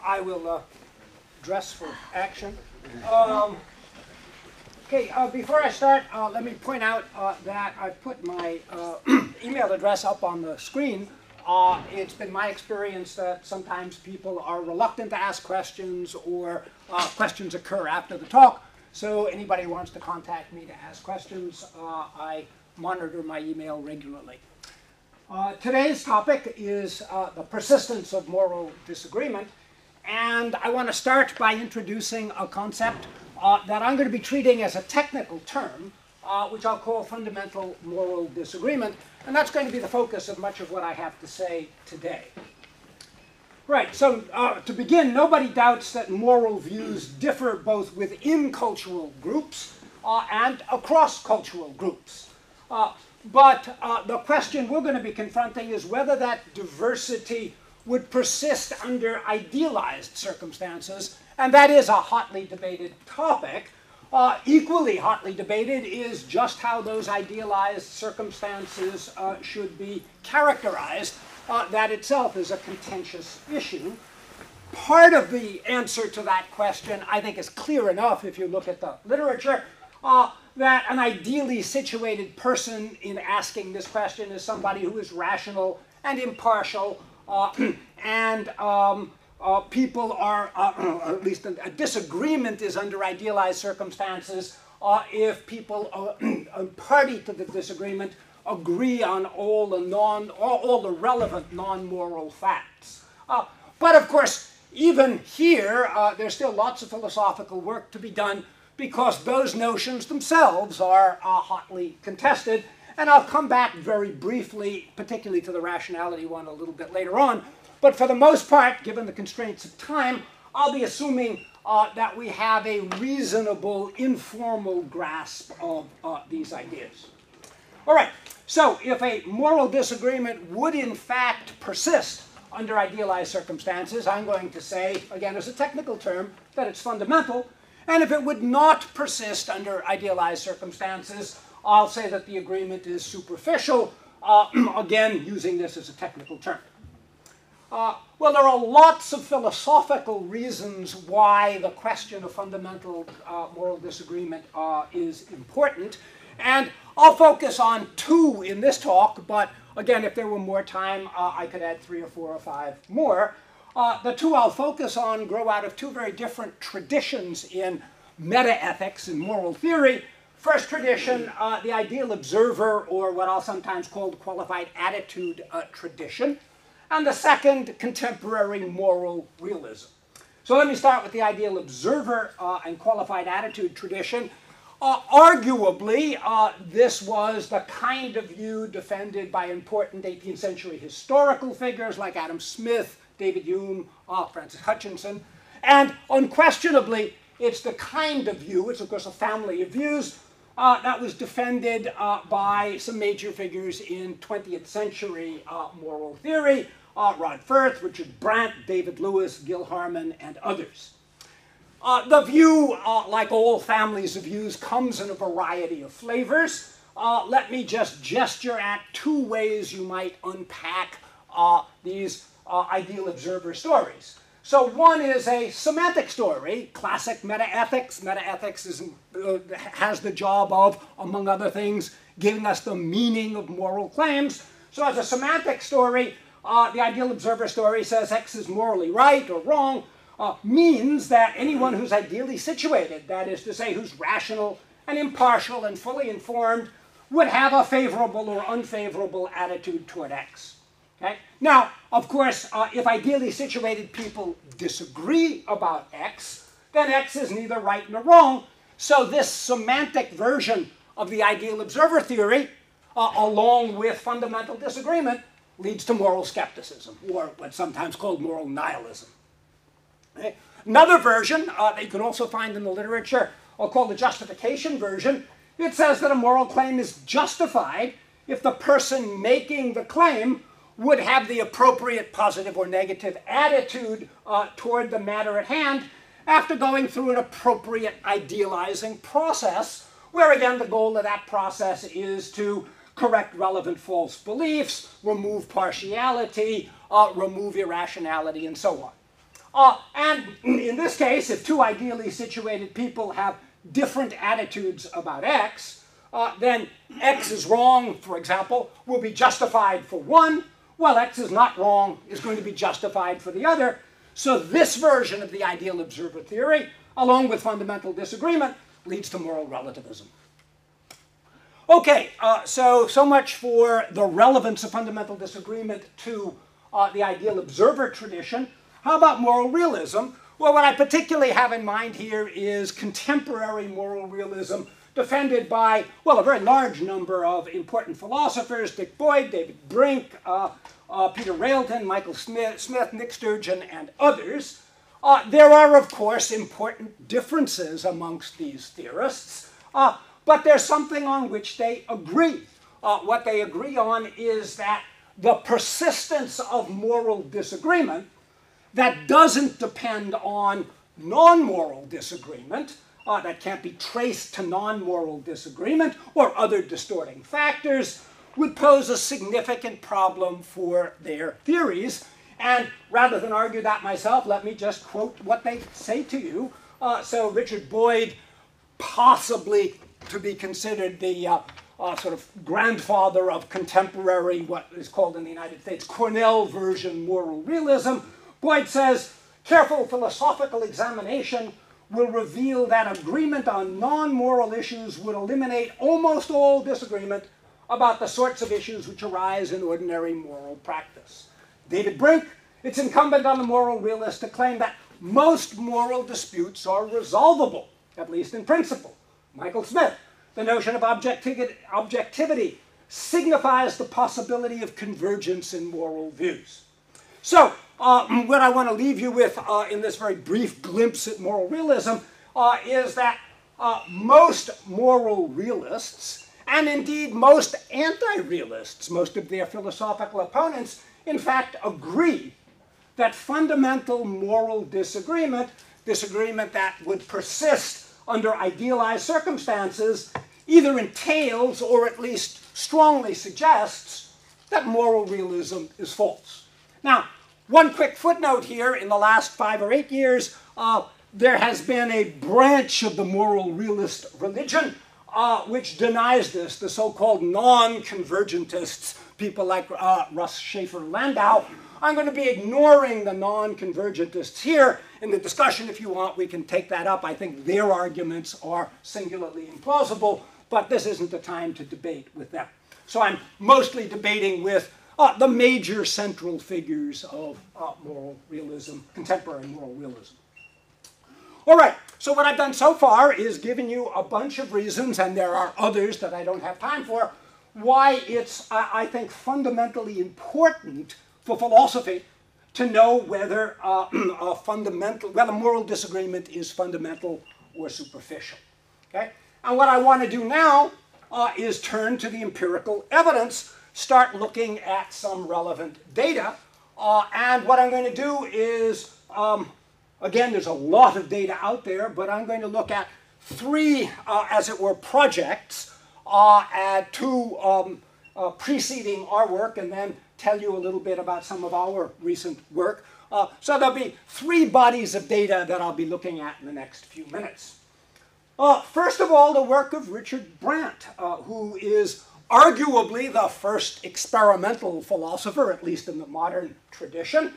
I will dress for action. Okay, before I start, let me point out that I put my email address up on the screen. It's been my experience that sometimes people are reluctant to ask questions, or questions occur after the talk. So anybody who wants to contact me to ask questions, I monitor my email regularly. Today's topic is the persistence of moral disagreement. And I want to start by introducing a concept that I'm going to be treating as a technical term, which I'll call fundamental moral disagreement. And that's going to be the focus of much of what I have to say today. Right, so to begin, nobody doubts that moral views differ both within cultural groups and across cultural groups. But the question we're going to be confronting is whether that diversity would persist under idealized circumstances, and that is a hotly debated topic. Equally hotly debated is just how those idealized circumstances should be characterized. That itself is a contentious issue. Part of the answer to that question, I think, is clear enough if you look at the literature, that an ideally situated person in asking this question is somebody who is rational and impartial, and people are, at least a disagreement is under idealized circumstances if people party to the disagreement agree on all the relevant non-moral facts. But of course, even here, there's still lots of philosophical work to be done because those notions themselves are hotly contested. And I'll come back very briefly, particularly to the rationality one a little bit later on. But for the most part, given the constraints of time, I'll be assuming that we have a reasonable, informal grasp of these ideas. All right, so if a moral disagreement would in fact persist under idealized circumstances, I'm going to say, again as a technical term, that it's fundamental. And if it would not persist under idealized circumstances, I'll say that the agreement is superficial, again using this as a technical term. Well, there are lots of philosophical reasons why the question of fundamental moral disagreement is important. And I'll focus on two in this talk, but again, if there were more time, I could add 3 or 4 or 5 more. The two I'll focus on grow out of two very different traditions in metaethics and moral theory. First tradition, the ideal observer, or what I'll sometimes call the qualified attitude tradition. And the second, contemporary moral realism. So let me start with the ideal observer and qualified attitude tradition. Arguably, this was the kind of view defended by important 18th century historical figures like Adam Smith, David Hume, Francis Hutchinson. And unquestionably, it's the kind of view, it's of course a family of views, that was defended by some major figures in 20th century moral theory, Rod Firth, Richard Brandt, David Lewis, Gil Harman, and others. The view, like all families of views, comes in a variety of flavors. Let me just gesture at 2 ways you might unpack these ideal observer stories. So one is a semantic story, classic metaethics. Metaethics has the job of, among other things, giving us the meaning of moral claims. So as a semantic story, the ideal observer story says X is morally right or wrong, means that anyone who's ideally situated, that is to say who's rational and impartial and fully informed, would have a favorable or unfavorable attitude toward X. Okay? Now, of course, if ideally situated people disagree about X, then X is neither right nor wrong. So this semantic version of the ideal observer theory, along with fundamental disagreement, leads to moral skepticism, or what's sometimes called moral nihilism. Okay? Another version that you can also find in the literature, called the justification version, it says that a moral claim is justified if the person making the claim would have the appropriate positive or negative attitude toward the matter at hand after going through an appropriate idealizing process, where again the goal of that process is to correct relevant false beliefs, remove partiality, remove irrationality, and so on. And in this case, if two ideally situated people have different attitudes about X, then X is wrong, for example, will be justified for one, while X is not wrong is going to be justified for the other. So this version of the ideal observer theory, along with fundamental disagreement, leads to moral relativism. Okay, so much for the relevance of fundamental disagreement to the ideal observer tradition. How about moral realism? Well, what I particularly have in mind here is contemporary moral realism defended by, well, a very large number of important philosophers: Dick Boyd, David Brink, Peter Railton, Michael Smith, Nick Sturgeon, and others. There are, of course, important differences amongst these theorists, but there's something on which they agree. What they agree on is that the persistence of moral disagreement that doesn't depend on non-moral disagreement, that can't be traced to non-moral disagreement or other distorting factors, would pose a significant problem for their theories. And rather than argue that myself, let me just quote what they say to you. So Richard Boyd, possibly to be considered the sort of grandfather of contemporary, what is called in the United States, Cornell version moral realism, Boyd says, careful philosophical examination will reveal that agreement on non-moral issues would eliminate almost all disagreement about the sorts of issues which arise in ordinary moral practice. David Brink, it's incumbent on the moral realist to claim that most moral disputes are resolvable, at least in principle. Michael Smith, the notion of objectivity signifies the possibility of convergence in moral views. So, what I want to leave you with in this very brief glimpse at moral realism is that most moral realists, and indeed most anti-realists, most of their philosophical opponents, in fact agree that fundamental moral disagreement that would persist under idealized circumstances, either entails or at least strongly suggests that moral realism is false. Now, one quick footnote here: in the last 5 or 8 years, there has been a branch of the moral realist religion which denies this, the so-called non-convergentists, people like Russ Schaefer Landau. I'm going to be ignoring the non-convergentists here. In the discussion, if you want, we can take that up. I think their arguments are singularly implausible, but this isn't the time to debate with them. So I'm mostly debating with the major central figures of moral realism, contemporary moral realism. All right, so what I've done so far is given you a bunch of reasons, and there are others that I don't have time for, why it's, I think, fundamentally important for philosophy to know whether whether moral disagreement is fundamental or superficial. Okay? And what I want to do now is turn to the empirical evidence, start looking at some relevant data, and what I'm going to do is, again, there's a lot of data out there, but I'm going to look at 3, as it were, projects, and 2 preceding our work, and then tell you a little bit about some of our recent work. So there'll be 3 bodies of data that I'll be looking at in the next few minutes. First of all, the work of Richard Brandt, who is arguably the first experimental philosopher, at least in the modern tradition.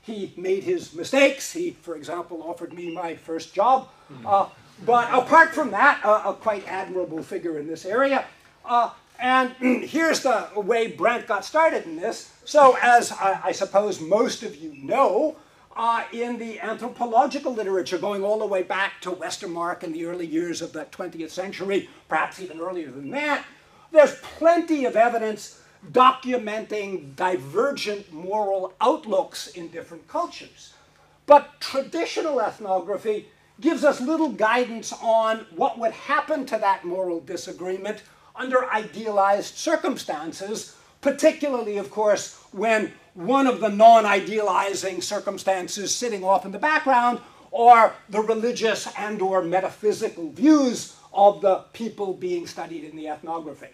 He made his mistakes. He, for example, offered me my first job. But apart from that, a quite admirable figure in this area. And here's the way Brandt got started in this. So as I suppose most of you know, in the anthropological literature, going all the way back to Westermarck in the early years of the 20th century, perhaps even earlier than that, there's plenty of evidence documenting divergent moral outlooks in different cultures. But traditional ethnography gives us little guidance on what would happen to that moral disagreement under idealized circumstances, particularly, of course, when one of the non-idealizing circumstances sitting off in the background are the religious and or metaphysical views of the people being studied in the ethnography.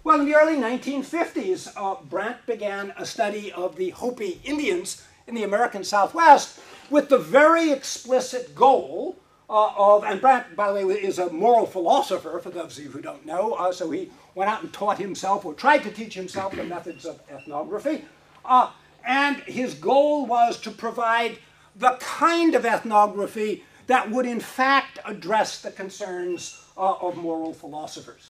Well, in the early 1950s, Brandt began a study of the Hopi Indians in the American Southwest with the very explicit goal and Brandt, by the way, is a moral philosopher, for those of you who don't know, so he went out and taught himself, or tried to teach himself, the methods of ethnography. And his goal was to provide the kind of ethnography that would in fact address the concerns of moral philosophers.